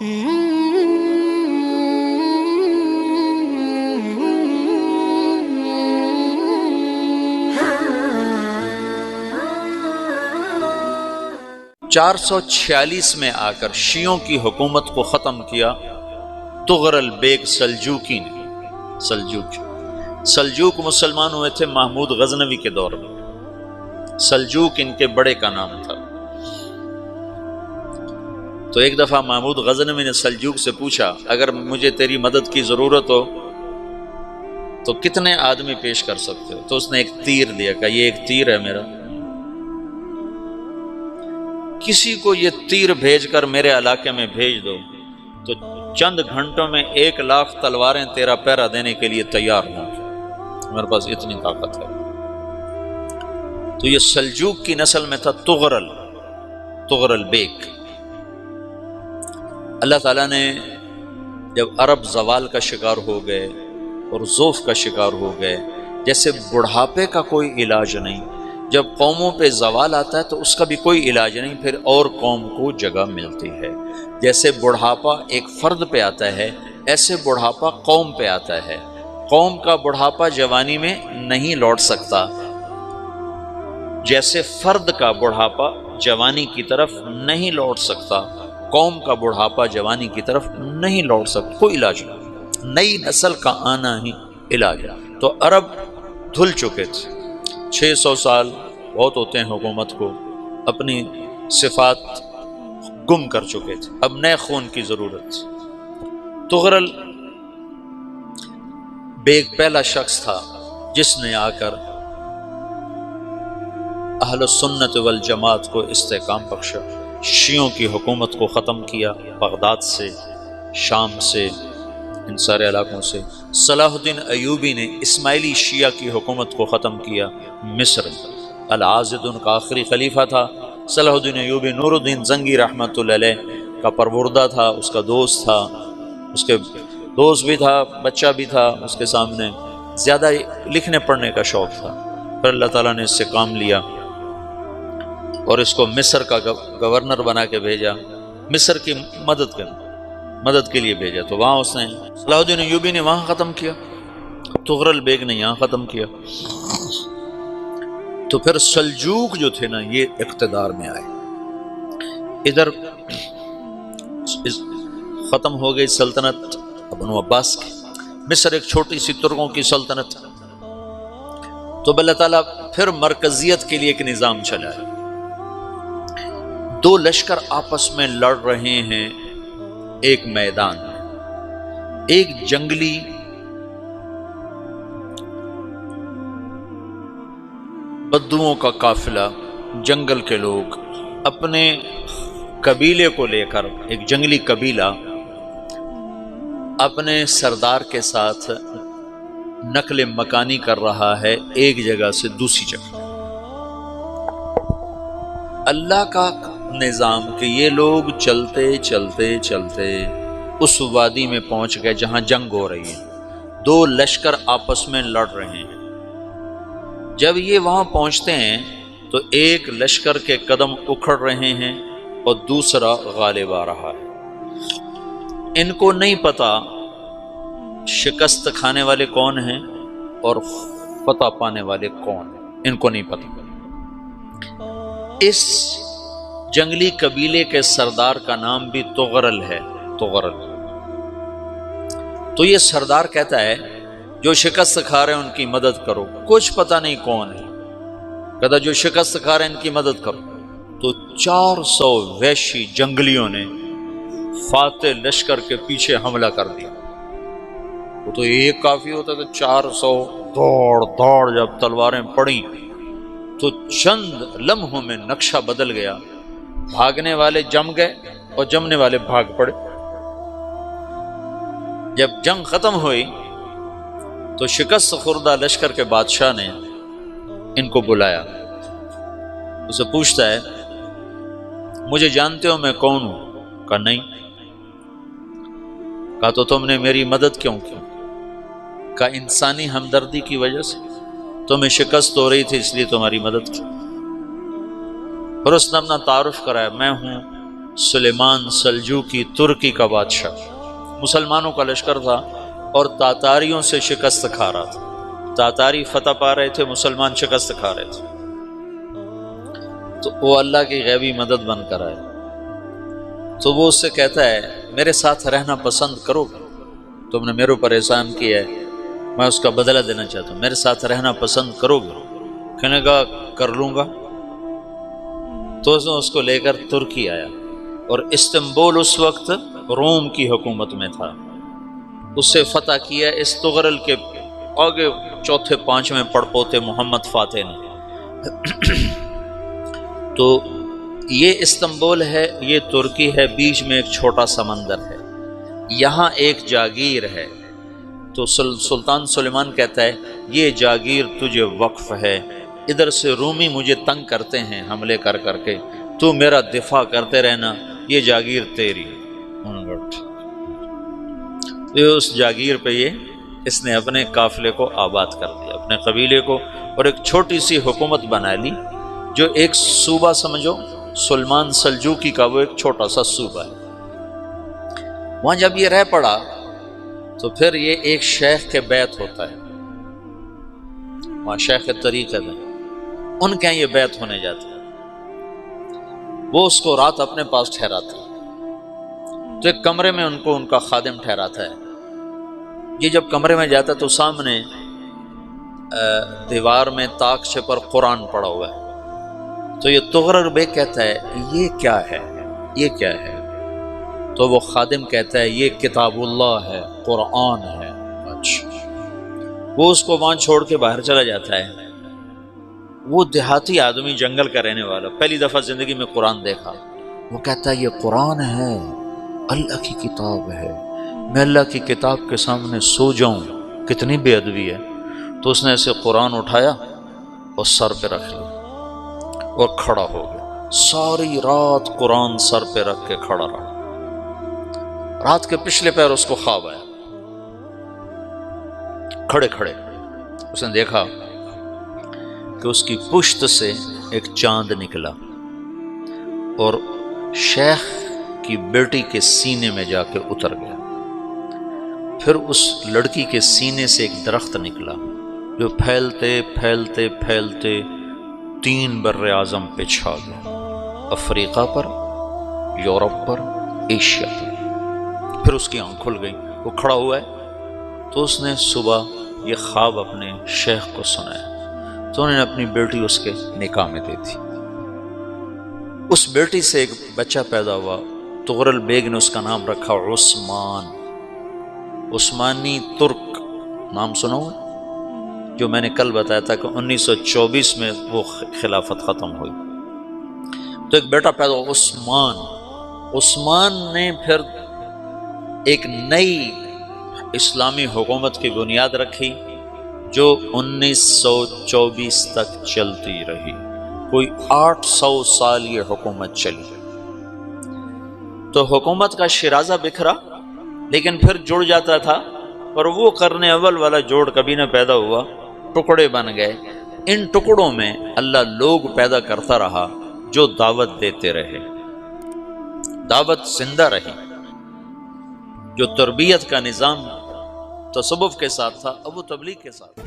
446 میں آ کر شیعوں کی حکومت کو ختم کیا طغرل بیگ سلجوقی نے۔ سلجوق مسلمان ہوئے تھے محمود غزنوی کے دور میں۔ سلجوق ان کے بڑے کا نام تھا۔ تو ایک دفعہ محمود غزنوی نے سلجوق سے پوچھا اگر مجھے تیری مدد کی ضرورت ہو تو کتنے آدمی پیش کر سکتے ہو؟ تو اس نے ایک تیر دیا، کہا یہ ایک تیر ہے میرا، کسی کو یہ تیر بھیج کر میرے علاقے میں بھیج دو تو چند گھنٹوں میں 1,00,000 تلواریں تیرا پہرا دینے کے لیے تیار ہوں گی، میرے پاس اتنی طاقت ہے۔ تو یہ سلجوق کی نسل میں تھا طغرل بیگ۔ اللہ تعالیٰ نے جب عرب زوال کا شکار ہو گئے اور ضعف کا شکار ہو گئے، جیسے بڑھاپے کا کوئی علاج نہیں، جب قوموں پہ زوال آتا ہے تو اس کا بھی کوئی علاج نہیں، پھر اور قوم کو جگہ ملتی ہے۔ جیسے بڑھاپا ایک فرد پہ آتا ہے، ایسے بڑھاپا قوم پہ آتا ہے۔ قوم کا بڑھاپا جوانی میں نہیں لوٹ سکتا، جیسے فرد کا بڑھاپا جوانی کی طرف نہیں لوٹ سکتا، قوم کا بڑھاپا جوانی کی طرف نہیں لوٹ سکتا، کوئی علاج نہیں، نئی نسل کا آنا ہی علاج ہے۔ تو عرب دھل چکے تھے، 600 سال بہت ہوتے ہیں حکومت کو، اپنی صفات گم کر چکے تھے، اب نئے خون کی ضرورت تھی۔ طغرل بیگ پہلا شخص تھا جس نے آ کر اہل سنت والجماعت کو استحکام بخشا، شیعوں کی حکومت کو ختم کیا، بغداد سے، شام سے، ان سارے علاقوں سے۔ صلاح الدین ایوبی نے اسماعیلی شیعہ کی حکومت کو ختم کیا، مصر میں۔ العاضد ان کا آخری خلیفہ تھا۔ صلاح الدین ایوبی نور الدین زنگی رحمۃ اللہ علیہ کا پروردہ تھا، اس کا دوست تھا، اس کے دوست بھی تھا، بچہ بھی تھا اس کے سامنے، زیادہ لکھنے پڑھنے کا شوق تھا۔ پھر اللہ تعالیٰ نے اس سے کام لیا اور اس کو مصر کا گورنر بنا کے بھیجا، مصر کی مدد کے لیے بھیجا۔ تو وہاں اس نے صلاح الدین ایوبی نے وہاں ختم کیا، طغرل بیگ نے یہاں ختم کیا۔ تو پھر سلجوق جو تھے نا یہ اقتدار میں آئے، ادھر ختم ہو گئی سلطنت بنو عباس کی، مصر ایک چھوٹی سی ترکوں کی سلطنت۔ تو اللہ تعالیٰ پھر مرکزیت کے لیے ایک نظام چلایا، دو لشکر آپس میں لڑ رہے ہیں ایک میدان میں، ایک جنگلی بدوؤں کا قافلہ، جنگل کے لوگ اپنے قبیلے کو لے کر، ایک جنگلی قبیلہ اپنے سردار کے ساتھ نقل مکانی کر رہا ہے ایک جگہ سے دوسری جگہ۔ اللہ کا نظام کہ یہ لوگ چلتے چلتے چلتے اس وادی میں پہنچ گئے جہاں جنگ ہو رہی ہے، دو لشکر آپس میں لڑ رہے ہیں۔ جب یہ وہاں پہنچتے ہیں تو ایک لشکر کے قدم اکھڑ رہے ہیں اور دوسرا غالب آ رہا ہے۔ ان کو نہیں پتا شکست کھانے والے کون ہیں اور فتح پانے والے کون ہیں، ان کو نہیں پتا۔ اس جنگلی قبیلے کے سردار کا نام بھی طغرل ہے، طغرل۔ تو یہ سردار کہتا ہے جو شکست کھا رہے ہیں ان کی مدد کرو، کچھ پتہ نہیں کون ہے، کہتا جو شکست کھا رہے ہیں ان کی مدد کرو۔ تو 400 وحشی جنگلیوں نے فاتح لشکر کے پیچھے حملہ کر دیا۔ وہ تو ایک کافی ہوتا تھا، 400 دوڑ جب تلواریں پڑیں تو چند لمحوں میں نقشہ بدل گیا، بھاگنے والے جم گئے اور جمنے والے بھاگ پڑے۔ جب جنگ ختم ہوئی تو شکست خوردہ لشکر کے بادشاہ نے ان کو بلایا، اسے پوچھتا ہے مجھے جانتے ہو میں کون ہوں؟ کہا نہیں۔ کہا تو تم نے میری مدد کیوں کی؟ کہا انسانی ہمدردی کی وجہ سے، تمہیں شکست ہو رہی تھی اس لیے تمہاری مدد کی۔ پھر اس نے اپنا تعارف کرایا، میں ہوں سلیمان سلجوقی ترکی کا بادشاہ، مسلمانوں کا لشکر تھا اور تاتاریوں سے شکست کھا رہا تھا۔ تاتاری فتح پا رہے تھے، مسلمان شکست کھا رہے تھے، تو وہ اللہ کی غیبی مدد بن کر آئے۔ تو وہ اس سے کہتا ہے میرے ساتھ رہنا پسند کرو گے؟ تم نے میرے اوپر احسان کیا ہے، میں اس کا بدلہ دینا چاہتا ہوں، میرے ساتھ رہنا پسند کرو گے؟ کہنے کا کر لوں گا۔ تو اس کو لے کر ترکی آیا، اور استنبول اس وقت روم کی حکومت میں تھا، اسے فتح کیا اس تغرل کے آگے چوتھے پانچویں پڑپوتے محمد فاتح نے۔ تو یہ استنبول ہے، یہ ترکی ہے، بیچ میں ایک چھوٹا سمندر ہے، یہاں ایک جاگیر ہے۔ تو سلطان سلیمان کہتا ہے یہ جاگیر تجھے وقف ہے، ادھر سے رومی مجھے تنگ کرتے ہیں حملے کر کر کے، تو میرا دفاع کرتے رہنا، یہ جاگیر تیری ہے۔ اس جاگیر پہ اس نے اپنے قافلے کو آباد کر دیا، اپنے قبیلے کو، اور ایک چھوٹی سی حکومت بنا لی، جو ایک صوبہ سمجھو سلمان سلجوقی کا، وہ ایک چھوٹا سا صوبہ ہے۔ وہاں جب یہ رہ پڑا تو پھر یہ ایک شیخ کے بیت ہوتا ہے، وہاں شیخ طریقت ہے، ان کے یہ بیت ہونے جاتا ہے، وہ اس کو رات اپنے پاس ٹھہراتا ہے، تو ایک کمرے میں ان کو ان کا خادم ٹھہراتا ہے۔ یہ جب کمرے میں جاتا ہے تو سامنے دیوار میں طاقچے پر قرآن پڑا ہوا ہے، تو یہ تغرل بیگ کہتا ہے یہ کیا ہے، یہ کیا ہے؟ تو وہ خادم کہتا ہے یہ کتاب اللہ ہے، قرآن ہے۔ اچھا، وہ اس کو وہاں چھوڑ کے باہر چلا جاتا ہے۔ وہ دیہاتی آدمی، جنگل کا رہنے والا، پہلی دفعہ زندگی میں قرآن دیکھا، وہ کہتا ہے یہ قرآن ہے، اللہ کی کتاب ہے، میں اللہ کی کتاب کے سامنے سو جاؤں، کتنی بے ادبی ہے۔ تو اس نے ایسے قرآن اٹھایا اور سر پہ رکھ لیا اور کھڑا ہو گیا، ساری رات قرآن سر پہ رکھ کے کھڑا رہا۔ رات کے پچھلے پہر اس کو خواب آیا، کھڑے کھڑے اس نے دیکھا کہ اس کی پشت سے ایک چاند نکلا اور شیخ کی بیٹی کے سینے میں جا کے اتر گیا۔ پھر اس لڑکی کے سینے سے ایک درخت نکلا جو پھیلتے پھیلتے پھیلتے 3 بر اعظم پہ چھا گیا، افریقہ پر، یورپ پر، ایشیا پر۔ پھر اس کی آنکھ کھل گئی، وہ کھڑا ہوا ہے، تو اس نے صبح یہ خواب اپنے شیخ کو سنایا، تو انہوں نے اپنی بیٹی اس کے نکاح میں دے دی۔ اس بیٹی سے ایک بچہ پیدا ہوا، تغرل بیگ نے اس کا نام رکھا عثمان، عثمانی ترک نام سنا ہوا، جو میں نے کل بتایا تھا کہ 1924 میں وہ خلافت ختم ہوئی۔ تو ایک بیٹا پیدا ہوا عثمان۔ عثمان نے پھر ایک نئی اسلامی حکومت کی بنیاد رکھی جو 1924 تک چلتی رہی، کوئی 800 سال یہ حکومت چلی۔ تو حکومت کا شیرازہ بکھرا لیکن پھر جڑ جاتا تھا، اور وہ قرن اول والا جوڑ کبھی نہ پیدا ہوا، ٹکڑے بن گئے۔ ان ٹکڑوں میں اللہ لوگ پیدا کرتا رہا جو دعوت دیتے رہے، دعوت زندہ رہی۔ جو تربیت کا نظام تصوف کے ساتھ تھا اب وہ تبلیغ کے ساتھ۔